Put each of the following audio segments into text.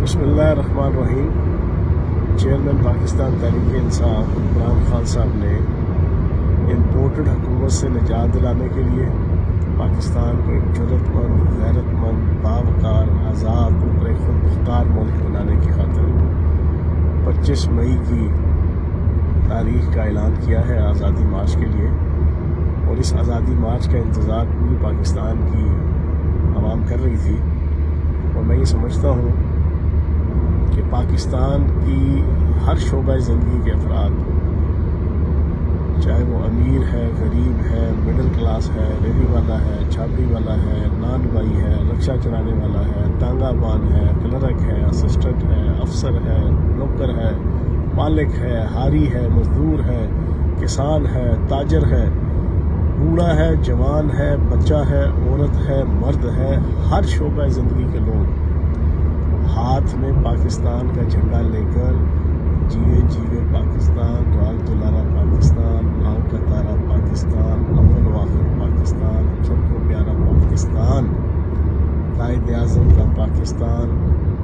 بسم اللہ الرحمن الرحیم۔ چیئرمین پاکستان تحریک انصاف عمران خان صاحب نے امپورٹڈ حکومت سے نجات دلانے کے لیے پاکستان کو ایک جرأت مند، غیرت مند، باوقار، آزاد اور ایک خود مختار ملک بنانے کی خاطر 25 مئی کی تاریخ کا اعلان کیا ہے آزادی مارچ کے لیے، اور اس آزادی مارچ کا انتظار پوری پاکستان کی عوام کر رہی تھی۔ اور میں یہ سمجھتا ہوں کہ پاکستان کی ہر شعبہ زندگی کے افراد، چاہے وہ امیر ہے، غریب ہے، مڈل کلاس ہے، ریلی والا ہے، چھاپڑی والا ہے، نان بائی ہے، رکشہ چلانے والا ہے، تانگا بان ہے، کلرک ہے، اسسٹنٹ ہے، افسر ہے، نوکر ہے، مالک ہے، ہاری ہے، مزدور ہے، کسان ہے، تاجر ہے، بوڑھا ہے، جوان ہے، بچہ ہے، عورت ہے، مرد ہے، ہر شعبہ زندگی کے لوگ ہاتھ میں پاکستان کا جھنڈا لے کر جیوے جیوے پاکستان، رال دلارا پاکستان، آؤں کا تارا پاکستان، اول و آخر پاکستان، ہم سب کو پیارا پاکستان، قائد اعظم کا پاکستان،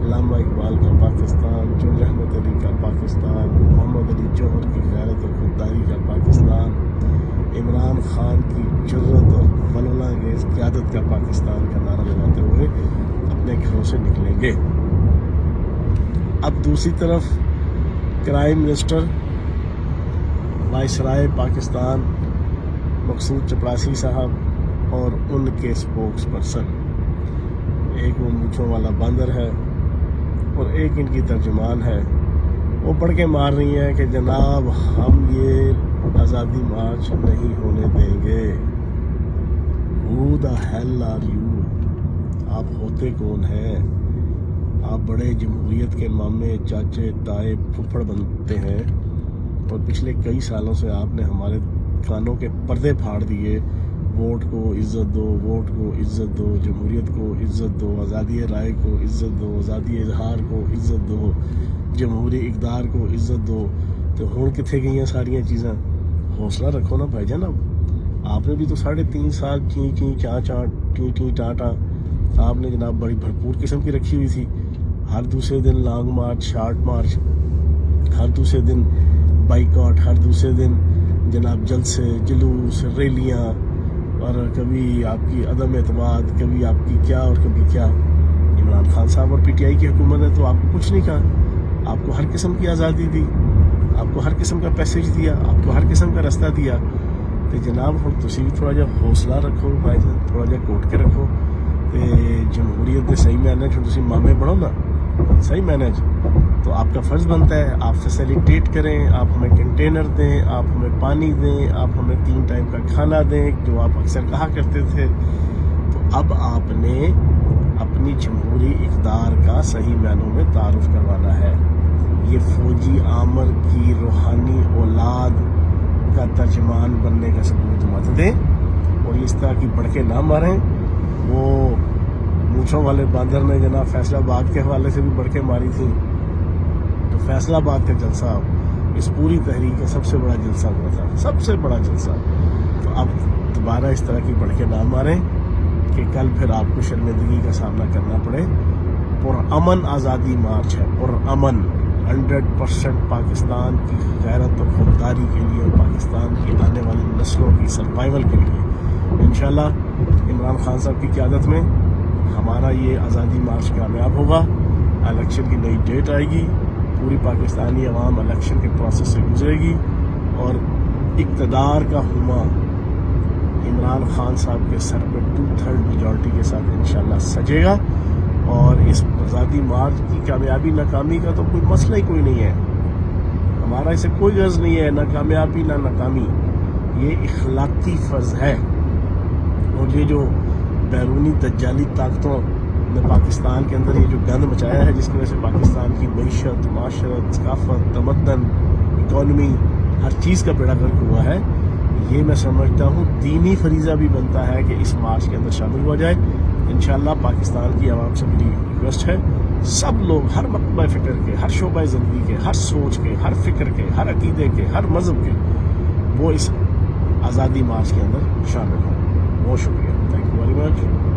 علامہ اقبال کا پاکستان، جورج احمد علی کا پاکستان، محمد علی جوہر کی غیرت اور خودداری کا پاکستان، عمران خان کی جرأت اور ولولہ انگیز قیادت کا پاکستان کا نعرہ لگاتے ہوئے اپنے گھروں سے نکلیں گے۔ اب دوسری طرف کرائم منسٹر، وائسرائے پاکستان مقصود چپڑاسی صاحب اور ان کے اسپوکس پرسن، ایک وہ مونچھوں والا باندر ہے اور ایک ان کی ترجمان ہے، وہ پڑھ کے مار رہی ہیں کہ جناب ہم یہ آزادی مارچ نہیں ہونے دیں گے۔ Who the hell are you؟ آپ ہوتے کون ہیں؟ آپ بڑے جمہوریت کے مامے، چاچے، تائے، پھپھڑ بنتے ہیں، اور پچھلے کئی سالوں سے آپ نے ہمارے کانوں کے پردے پھاڑ دیے۔ ووٹ کو عزت دو، ووٹ کو عزت دو، جمہوریت کو عزت دو، آزادی رائے کو عزت دو، آزادی اظہار کو عزت دو، جمہوری اقدار کو عزت دو۔ تو ہون کتنے گئی ہیں ساریاں چیزاں؟ حوصلہ رکھو نا بھائی جان۔ آپ نے بھی تو 3.5 سال چیں چیں چاں چاں ٹیں ٹیں ٹاں ٹاں آپ نے جناب بڑی بھرپور قسم کی رکھی ہوئی تھی۔ ہر دوسرے دن لانگ مارچ، شارٹ مارچ، ہر دوسرے دن بائیکاٹ، ہر دوسرے دن جناب جلسے، جلوس، ریلیاں، اور کبھی آپ کی عدم اعتماد، کبھی آپ کی کیا اور کبھی کیا۔ عمران خان صاحب اور پی ٹی آئی کی حکومت نے تو آپ کو کچھ نہیں کہا، آپ کو ہر قسم کی آزادی دی، آپ کو ہر قسم کا پیسیج دیا، آپ کو ہر قسم کا رستہ دیا۔ تو جناب ہوں تسی بھی تھوڑا جا حوصلہ رکھو بھائی جان، تھوڑا جا کوٹ کے رکھو۔ جمہوریت دے صحیح مینج ہوں تسی مامے بڑھو نا، صحیح مینج تو آپ کا فرض بنتا ہے آپ فیسیلیٹیٹ کریں، آپ ہمیں کنٹینر دیں، آپ ہمیں پانی دیں، آپ ہمیں 3 ٹائم کا کھانا دیں، جو آپ اکثر کہا کرتے تھے۔ تو اب آپ نے اپنی جمہوری اقدار کا صحیح معنوں میں تعارف کروانا ہے۔ یہ فوجی آمر کی روحانی اولاد کا ترجمان بننے کا ثبوت مت دیں، اور اس طرح کی بڑکے نہ ماریں۔ وہ مونچھوں والے باندر نے جناب فیصل آباد کے حوالے سے بھی بڑکے ماری تھی، تو فیصل آباد کا جلسہ اس پوری تحریک کا سب سے بڑا جلسہ ہوا تھا، سب سے بڑا جلسہ۔ تو اب دوبارہ اس طرح کی بڑکے نہ ماریں کہ کل پھر آپ کو شرمندگی کا سامنا کرنا پڑے۔ پرامن آزادی مارچ ہے، پرامن، 100% پاکستان کی غیرت اور خودداری کے لیے، اور پاکستان کی آنے والی نسلوں کی سروائیول کے لیے۔ انشاءاللہ عمران خان صاحب کی قیادت میں ہمارا یہ آزادی مارچ کامیاب ہوگا۔ الیکشن کی نئی ڈیٹ آئے گی، پوری پاکستانی عوام الیکشن کے پروسیس سے گزرے گی، اور اقتدار کا ہما عمران خان صاحب کے سر پہ 2/3 میجورٹی کے ساتھ انشاءاللہ سجے گا۔ اور اس آزادی مارچ کی کامیابی ناکامی کا تو کوئی مسئلہ ہی کوئی نہیں ہے، ہمارا اسے کوئی غرض نہیں ہے، نہ کامیابی نہ ناکامی، یہ اخلاقی فرض ہے۔ اور یہ جو بیرونی دجالی طاقتوں نے پاکستان کے اندر یہ جو گند مچایا ہے، جس کی وجہ سے پاکستان کی معیشت، معاشرت، ثقافت، تمدن، اکانومی، ہر چیز کا بیڑا غرق ہوا ہے، یہ میں سمجھتا ہوں دینی فریضہ بھی بنتا ہے کہ اس مارچ کے اندر شامل ہوا جائے۔ انشاءاللہ پاکستان کی عوام سے میری ریکویسٹ ہے، سب لوگ ہر مکتبہ فکر کے، ہر شعبہ زندگی کے، ہر سوچ کے، ہر فکر کے، ہر عقیدے کے، ہر مذہب کے، وہ اس آزادی مارچ کے اندر شامل ہوں۔ بہت شکریہ، تھینک یو ویری مچ۔